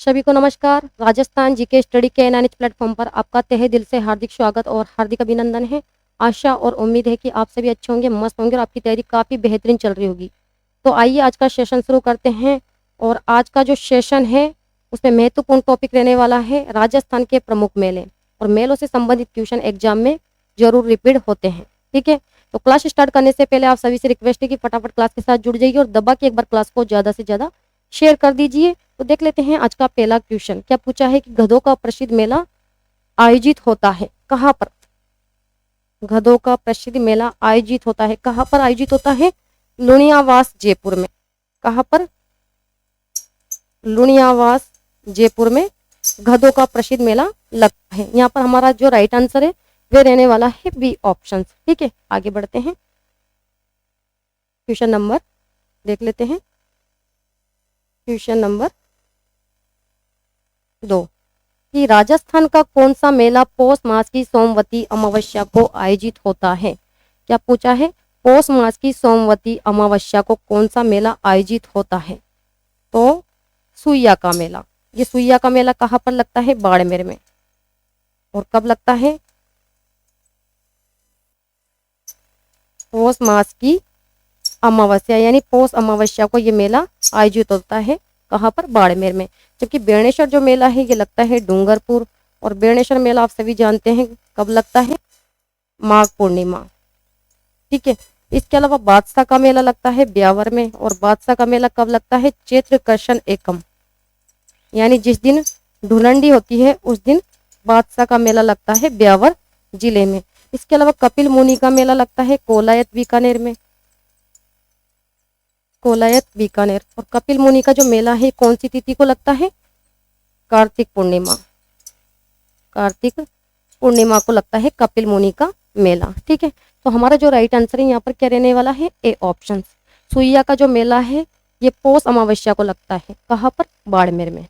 सभी को नमस्कार। राजस्थान जीके स्टडी के एनएच प्लेटफॉर्म पर आपका तहे दिल से हार्दिक स्वागत और हार्दिक अभिनंदन है। आशा और उम्मीद है कि आप सभी अच्छे होंगे, मस्त होंगे और आपकी तैयारी काफ़ी बेहतरीन चल रही होगी। तो आइए आज का सेशन शुरू करते हैं। और आज का जो सेशन है उसमें महत्वपूर्ण टॉपिक रहने वाला है राजस्थान के प्रमुख मेले, और मेलों से संबंधित क्वेश्चन एग्जाम में जरूर रिपीट होते हैं। ठीक है, तो क्लास स्टार्ट करने से पहले आप सभी से रिक्वेस्ट है कि फटाफट क्लास के साथ जुड़ जाइए और दबा के एक बार क्लास को ज़्यादा से ज़्यादा शेयर कर दीजिए। तो देख लेते हैं आज का पहला क्वेश्चन। क्या पूछा है कि गधों का प्रसिद्ध मेला आयोजित होता है कहाँ पर? गधों का प्रसिद्ध मेला आयोजित होता है कहाँ पर? आयोजित होता है लुणियावास जयपुर में। कहाँ पर? लुणियावास जयपुर में गधों का प्रसिद्ध मेला लगता है। यहाँ पर हमारा जो राइट आंसर है वे रहने वाला है बी ऑप्शन। ठीक है, आगे बढ़ते हैं। क्वेश्चन नंबर देख लेते हैं। क्वेश्चन नंबर 2 कि राजस्थान का कौन सा मेला पौष मास की सोमवती अमावस्या को आयोजित होता है? क्या पूछा है? पौष मास की सोमवती अमावस्या को कौन सा मेला आयोजित होता है? तो सुइया का मेला। ये सुइया का मेला कहाँ पर लगता है? बाड़मेर में। और कब लगता है? पौष मास की अमावस्या यानी पौष अमावस्या को ये मेला आयोजित होता है। कहाँ पर? बाड़मेर में। जबकि बेणेश्वर जो मेला है ये लगता है डूंगरपुर, और बेणेश्वर मेला आप सभी जानते हैं कब लगता है? माघ पूर्णिमा। ठीक है, इसके अलावा बादशाह का मेला लगता है ब्यावर में, और बादशाह का मेला कब लगता है? चैत्र कृष्ण एकम, यानी जिस दिन ढूलंडी होती है उस दिन बादशाह का मेला लगता है ब्यावर जिले में। इसके अलावा कपिल मुनि का मेला लगता है कोलायत बीकानेर में। कोलायत बीकानेर। और कपिल मुनि का जो मेला है कौन सी तिथि को लगता है? कार्तिक पूर्णिमा। कार्तिक पूर्णिमा को लगता है कपिल मुनि का मेला। ठीक है, तो हमारा जो राइट आंसर है यहाँ पर क्या रहने वाला है? A option. सुइया का जो मेला है ये पौष अमावस्या को लगता है। कहाँ पर? बाड़मेर में।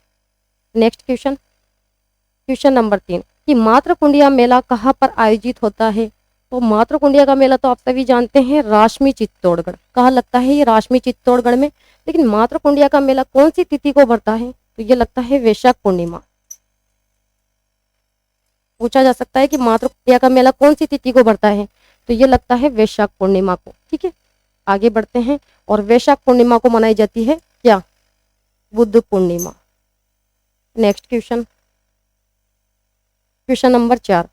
नेक्स्ट क्वेश्चन, क्वेश्चन नंबर 3 कि मातृकुंडिया मेला कहाँ पर आयोजित होता है? तो मातृकुंडिया का मेला तो आप सभी जानते हैं राशमी चित्तौड़गढ़। कहाँ लगता है ये? राशमी चित्तौड़गढ़ में। लेकिन मातृकुंडिया का मेला कौन सी तिथि को भरता है? तो ये लगता है वैशाख पूर्णिमा। पूछा जा सकता है कि मातृकुंडिया का मेला कौन सी तिथि को भरता है? तो ये लगता है वैशाख पूर्णिमा को। ठीक है, आगे बढ़ते हैं। और वैशाख पूर्णिमा को मनाई जाती है क्या? Buddha Purnima. Next question, question number 4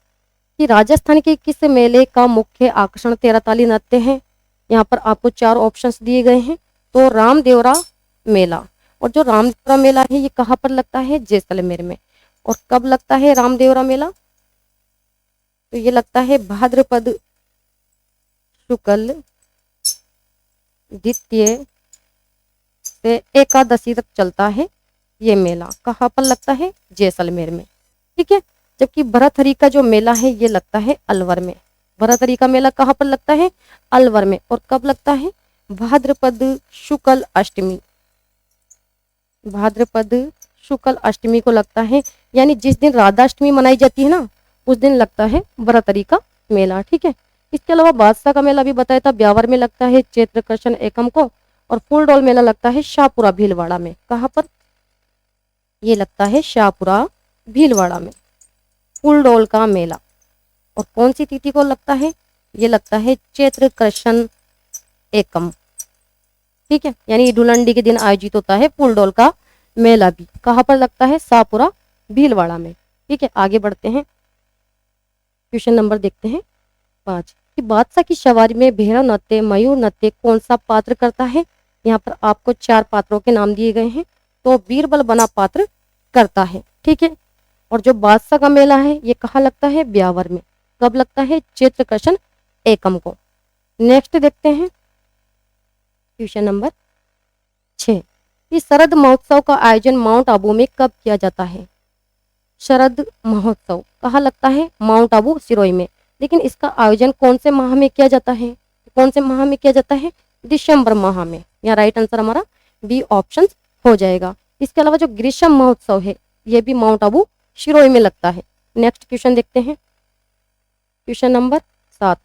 कि राजस्थान के किस मेले का मुख्य आकर्षण तेरताली नृत्य है? यहाँ पर आपको 4 ऑप्शंस दिए गए हैं। तो रामदेवरा मेला, और जो रामदेवरा मेला है ये कहाँ पर लगता है? जैसलमेर में। और कब लगता है रामदेवरा मेला? तो ये लगता है भाद्रपद शुक्ल द्वितीय से एकादशी तक चलता है ये मेला। कहाँ पर लगता है? जैसलमेर में। ठीक है, जबकि भरथरी का जो मेला है ये लगता है अलवर में। भरथरी का मेला कहाँ पर लगता है? अलवर में। और कब लगता है? भाद्रपद शुक्ल अष्टमी। भाद्रपद शुक्ल अष्टमी को लगता है, यानी जिस दिन राधाष्टमी मनाई जाती है ना उस दिन लगता है भरथरी का मेला। ठीक है, इसके अलावा बादशाह का मेला भी बताया था ब्यावर में लगता है चैत्र कृष्ण एकम को, और फूलडोल मेला लगता है शाहपुरा भीलवाड़ा में। कहाँ पर? ये लगता है शाहपुरा भीलवाड़ा में फूलडोल का मेला। और कौन सी तिथि को लगता है? ये लगता है चैत्र कृष्ण एकम। ठीक है, यानी ढूलंडी के दिन आयोजित होता है फूलडोल का मेला भी। कहाँ पर लगता है? शाहपुरा भीलवाड़ा में। ठीक है, आगे बढ़ते हैं। क्वेश्चन नंबर देखते हैं 5 कि बादशाह की सवारी में भैरव नृत्य मयूर नृत्य कौन सा पात्र करता है? यहाँ पर आपको 4 पात्रों के नाम दिए गए हैं। तो बीरबल बना पात्र करता है। ठीक है, और जो बादशाह का मेला है ये कहाँ लगता है? ब्यावर में। कब लगता है? चैत्र कृष्ण एकम को। नेक्स्ट देखते हैं क्वेश्चन नंबर 6 कि शरद महोत्सव का आयोजन माउंट आबू में कब किया जाता है? शरद महोत्सव कहाँ लगता है? माउंट आबू सिरोही में। लेकिन इसका आयोजन कौन से माह में किया जाता है? कौन से माह में किया जाता है? दिसंबर माह में। यहाँ राइट आंसर हमारा बी ऑप्शन हो जाएगा। इसके अलावा जो ग्रीष्म महोत्सव है ये भी माउंट आबू सिरोही में लगता है। नेक्स्ट क्वेश्चन देखते हैं, क्वेश्चन नंबर 7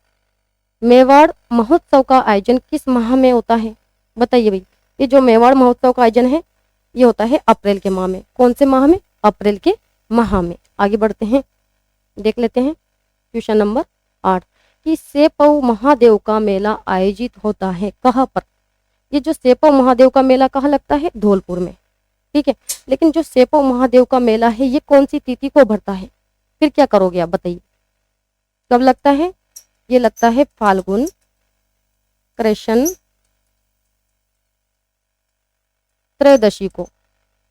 मेवाड़ महोत्सव का आयोजन किस माह में होता है? बताइए भाई, ये जो मेवाड़ महोत्सव का आयोजन है ये होता है अप्रैल के माह में। कौन से माह में? अप्रैल के माह में। आगे बढ़ते हैं, देख लेते हैं क्वेश्चन नंबर 8 कि सेपऊ महादेव का मेला आयोजित होता है कहाँ पर? ये जो सेपऊ महादेव का मेला कहाँ लगता है? धौलपुर में, ठीक है। लेकिन जो सेपऊ महादेव का मेला है ये कौन सी तिथि को भरता है? फिर क्या करोगे आप बताइए, कब लगता है? ये लगता है फाल्गुन कृष्ण त्रयोदशी को,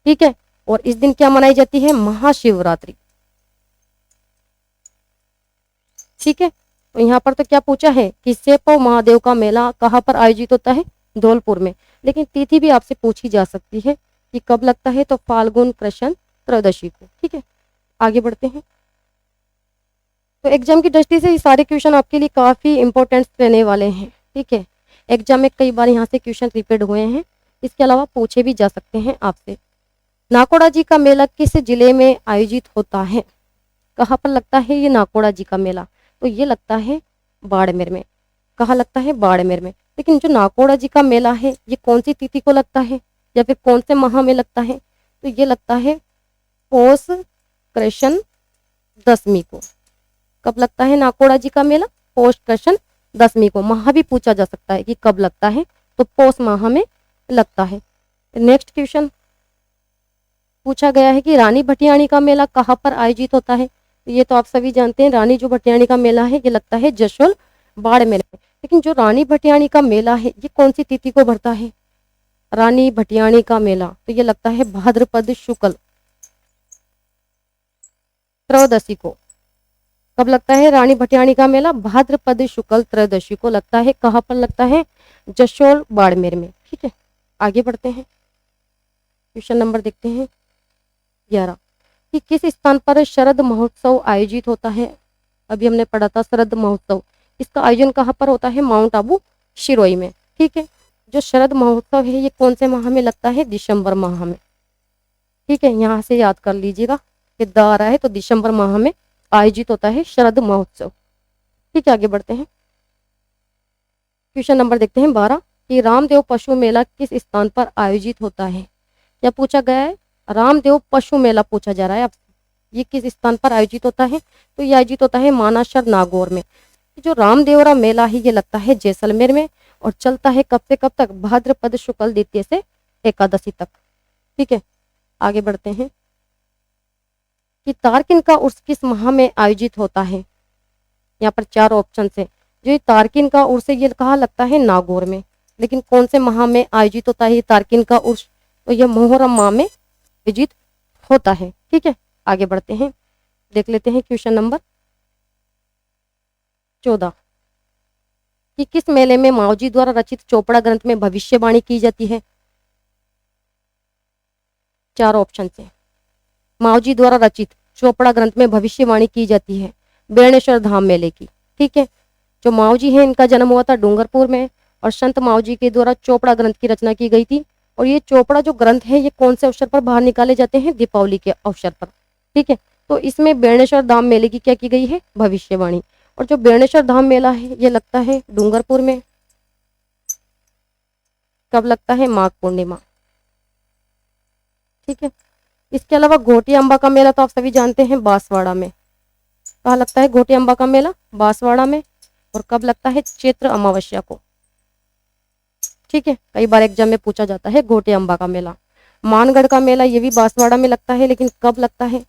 ठीक है। और इस दिन क्या मनाई जाती है? महाशिवरात्रि, ठीक है। तो यहाँ पर तो क्या पूछा है कि सेपऊ महादेव का मेला कहाँ पर आयोजित होता है? धौलपुर में। लेकिन तिथि भी आपसे पूछी जा सकती है कि कब लगता है, तो फाल्गुन कृष्ण त्रयोदशी को, ठीक है। आगे बढ़ते हैं। तो एग्जाम की दृष्टि से ये सारे क्वेश्चन आपके लिए काफी इंपॉर्टेंट रहने वाले हैं, ठीक है। एग्जाम में कई बार यहाँ से क्वेश्चन रिपीट हुए हैं, इसके अलावा पूछे भी जा सकते हैं आपसे। नाकोड़ा जी का मेला किस जिले में आयोजित होता है? कहाँ पर लगता है ये नाकोड़ा जी का मेला? तो ये लगता है बाड़मेर में। कहाँ लगता है? बाड़मेर में। लेकिन जो नाकोड़ा जी का मेला है ये कौन सी तिथि को लगता है या फिर कौन से माह में लगता है? तो ये लगता है पौष कृष्ण दशमी को। कब लगता है नाकोड़ा जी का मेला? पौष कृष्ण दशमी को। माह भी पूछा जा सकता है कि कब लगता है, तो पौष माह में लगता है। नेक्स्ट क्वेश्चन पूछा गया है कि रानी भटियाणी का मेला कहाँ पर आयोजित होता है? तो ये तो आप सभी जानते हैं, रानी जो भटियाणी का मेला है ये लगता है जशोल बाड़मेर में। लेकिन जो रानी भटियाणी का मेला है ये कौन सी तिथि को भरता है? रानी भटियाणी का मेला तो ये लगता है भाद्रपद शुक्ल त्रयोदशी को। कब लगता है रानी भटियाणी का मेला? भाद्रपद शुक्ल त्रयोदशी को लगता है। कहाँ पर लगता है? जशोल बाड़मेर में, ठीक है। आगे बढ़ते हैं, क्वेश्चन नंबर देखते हैं 11 कि किस स्थान पर शरद महोत्सव आयोजित होता है? अभी हमने पढ़ा था शरद महोत्सव, इसका आयोजन कहाँ पर होता है? माउंट आबू शिरोई में, ठीक है। जो शरद महोत्सव है ये कौन से माह में लगता है? दिसंबर माह में, ठीक है। यहाँ से याद कर लीजिएगा कि द आ रहा है तो दिसंबर माह में आयोजित होता है शरद महोत्सव, ठीक है। आगे बढ़ते हैं, क्वेश्चन नंबर देखते हैं 12 कि रामदेव पशु मेला किस स्थान पर आयोजित होता है? क्या पूछा गया है? रामदेव पशु मेला पूछा जा रहा है आपसे। ये किस स्थान पर आयोजित होता है? तो ये आयोजित होता है मानासर नागौर में। जो रामदेवरा मेला है ये लगता है जैसलमेर में और चलता है कब से कब तक? भाद्रपद शुक्ल द्वितीय से एकादशी तक, ठीक है। आगे बढ़ते हैं कि तारकिन का उर्स किस माह में आयोजित होता है? यहाँ पर 4 ऑप्शन है। जो ये तारकिन का उर्स है ये कहाँ लगता है? नागौर में। लेकिन कौन से माह में आयोजित होता है तारकिन का उर्स? तो यह मुहर्रम माह में आयोजित होता है, ठीक है। आगे बढ़ते हैं, देख लेते हैं क्वेश्चन नंबर 14 कि किस मेले में माओजी द्वारा रचित चोपड़ा ग्रंथ में भविष्यवाणी की जाती है? 4 ऑप्शन है। माओजी द्वारा रचित चोपड़ा ग्रंथ में भविष्यवाणी की जाती है बेणेश्वर धाम मेले की, ठीक है। जो माओजी हैं इनका जन्म हुआ था डूंगरपुर में और संत माओजी के द्वारा चोपड़ा ग्रंथ की रचना की गई थी। और ये चोपड़ा जो ग्रंथ है ये कौन से अवसर पर बाहर निकाले जाते हैं? दीपावली के अवसर पर, ठीक है। तो इसमें बेणेश्वर धाम मेले की क्या की गई है? भविष्यवाणी। और जो बेणेश्वर धाम मेला है ये लगता है डूंगरपुर में। कब लगता है? माघ पूर्णिमा, ठीक है। इसके अलावा घोटी अम्बा का मेला तो आप सभी जानते हैं बांसवाड़ा में। कहाँ लगता है घोटी अम्बा का मेला? बांसवाड़ा में। और कब लगता है? चैत्र अमावस्या को, ठीक है। कई बार एग्जाम में पूछा जाता है घोटी अम्बा का मेला। मानगढ़ का मेला ये भी बांसवाड़ा में लगता है, लेकिन कब लगता है?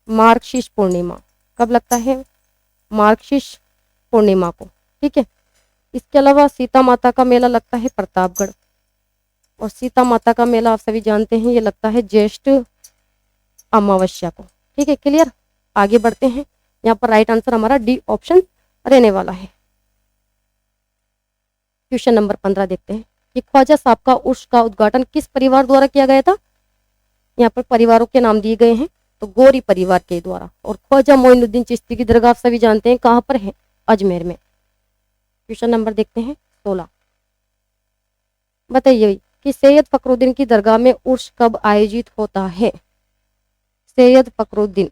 मार्गशीर्ष पूर्णिमा। कब लगता है? मार्गशीर्ष पूर्णिमा को, ठीक है। इसके अलावा सीता माता का मेला लगता है प्रतापगढ़। और सीता माता का मेला आप सभी जानते हैं ये लगता है ज्येष्ठ अमावस्या को, ठीक है। क्लियर? आगे बढ़ते हैं, यहाँ पर राइट आंसर हमारा डी ऑप्शन रहने वाला है। क्वेश्चन नंबर 15 देखते हैं कि ख्वाजा साहब का उर्स का उद्घाटन किस परिवार द्वारा किया गया था? यहाँ पर परिवारों के नाम दिए गए हैं, तो गौरी परिवार के द्वारा। और ख्वाजा मोइनुद्दीन चिश्ती की दरगाह आप सभी जानते हैं कहाँ पर है? अजमेर में। क्वेश्चन नंबर देखते हैं 16, बताइए कि सैयद फखरुद्दीन की दरगाह में उर्स कब आयोजित होता है? सैयद फखरुद्दीन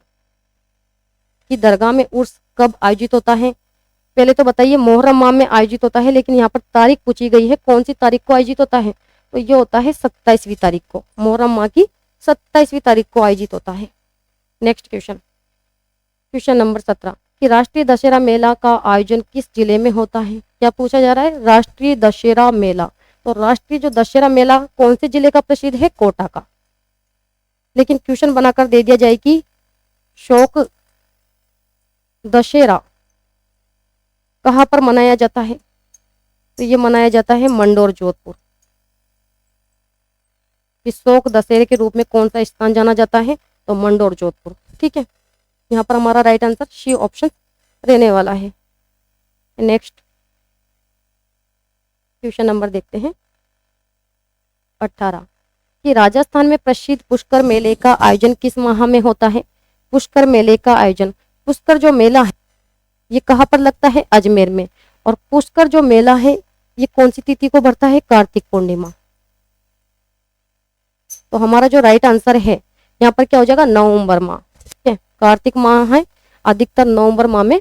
की दरगाह में उर्स कब आयोजित होता है? पहले तो बताइए, मुहर्रम माह में आयोजित होता है, लेकिन यहाँ पर तारीख पूछी गई है, कौन सी तारीख को आयोजित होता है? तो ये होता है 27वीं तारीख को, मोहर्रम माह की 27वीं तारीख को आयोजित होता है। नेक्स्ट क्वेश्चन, क्वेश्चन नंबर 17 कि राष्ट्रीय दशहरा मेला का आयोजन किस जिले में होता है। क्या पूछा जा रहा है, राष्ट्रीय दशहरा मेला। तो राष्ट्रीय जो दशहरा मेला कौन से जिले का प्रसिद्ध है, कोटा का। लेकिन क्वेश्चन बनाकर दे दिया जाए कि शोक दशहरा कहाँ पर मनाया जाता है, तो ये मनाया जाता है मंडोर जोधपुर। इस शोक दशहरे के रूप में कौन सा स्थान जाना जाता है, तो मंडोर जोधपुर। ठीक है, यहाँ पर हमारा राइट आंसर सी ऑप्शन रहने वाला है। नेक्स्ट क्वेश्चन नंबर देखते हैं 18 कि राजस्थान में प्रसिद्ध पुष्कर मेले का आयोजन किस माह में होता है। पुष्कर मेले का आयोजन, पुष्कर जो मेला है ये कहाँ पर लगता है, अजमेर में। और पुष्कर जो मेला है ये कौन सी तिथि को भरता है, कार्तिक पूर्णिमा। तो हमारा जो राइट आंसर है यहाँ पर क्या हो जाएगा, नवंबर माह। ठीक है, कार्तिक माह है, अधिकतर नवंबर माह में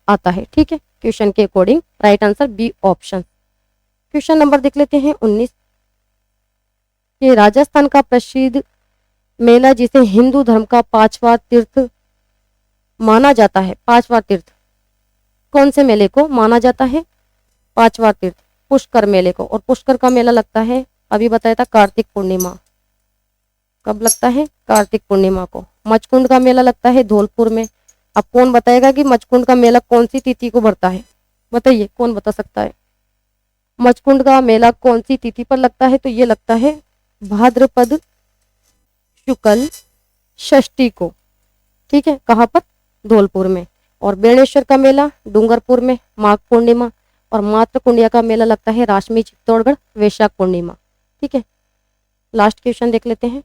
आता है। ठीक है, क्वेश्चन के according right answer B option. Question number देख लेते हैं 19 कि राजस्थान का प्रसिद्ध मेला जिसे हिंदू धर्म का 5वां तीर्थ माना जाता है, 5वां तीर्थ कौन से मेले को माना जाता है, 5वां तीर्थ पुष्कर मेले को। और पुष्कर का मेला लगता है, अभी बताया था, कार्तिक पूर्णिमा। कब लगता है, कार्तिक पूर्णिमा को। मचकुंड का मेला लगता है धौलपुर में। अब कौन बताएगा कि मचकुंड का मेला कौन सी तिथि को भरता है, बताइए कौन बता सकता है। मचकुंड का मेला कौन सी तिथि पर लगता है, तो ये लगता है भाद्रपद शुक्ल षष्ठी को। ठीक है, कहाँ पर, धौलपुर में। और बेणेश्वर का मेला डूंगरपुर में, माघ पूर्णिमा। और मातृ कुंडिया का मेला लगता है राशमी चित्तौड़गढ़, वैशाख पूर्णिमा। ठीक है, लास्ट क्वेश्चन देख लेते हैं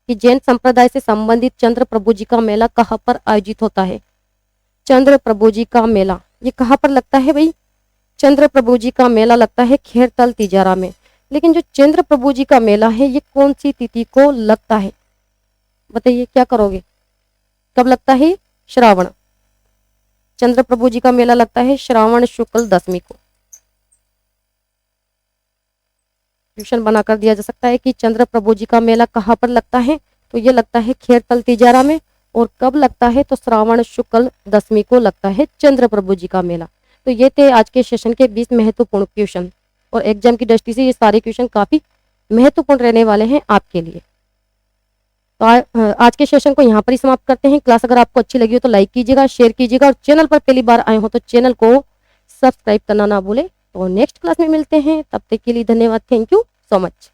कि जैन संप्रदाय से संबंधित चंद्र प्रभु जी का मेला कहाँ पर आयोजित होता है। चंद्र प्रभु जी का मेला ये कहाँ पर लगता है भाई, चंद्र प्रभु जी का मेला लगता है खेरतल तिजारा में। लेकिन जो चंद्र प्रभु जी का मेला है ये कौन सी तिथि को लगता है, बताइए क्या करोगे, कब लगता है, श्रावण। चंद्र प्रभु जी का मेला लगता है श्रावण शुक्ल दशमी को। क्वेश्चन बनाकर दिया जा सकता है कि चंद्र प्रभु जी का मेला कहाँ पर लगता है, तो ये लगता है खेरतल तिजारा में। और कब लगता है, तो श्रावण शुक्ल दशमी को लगता है चंद्र प्रभु जी का मेला। तो ये थे आज के सेशन के 20 महत्वपूर्ण क्वेश्चन। और एग्जाम की दृष्टि से ये सारे क्वेश्चन काफी महत्वपूर्ण रहने वाले हैं आपके लिए। तो आज के सेशन को यहाँ पर ही समाप्त करते हैं। क्लास अगर आपको अच्छी लगी हो तो लाइक कीजिएगा, शेयर कीजिएगा, और चैनल पर पहली बार आए हो तो चैनल को सब्सक्राइब करना ना भूले। तो नेक्स्ट क्लास में मिलते हैं, तब तक के लिए धन्यवाद, थैंक यू सो मच।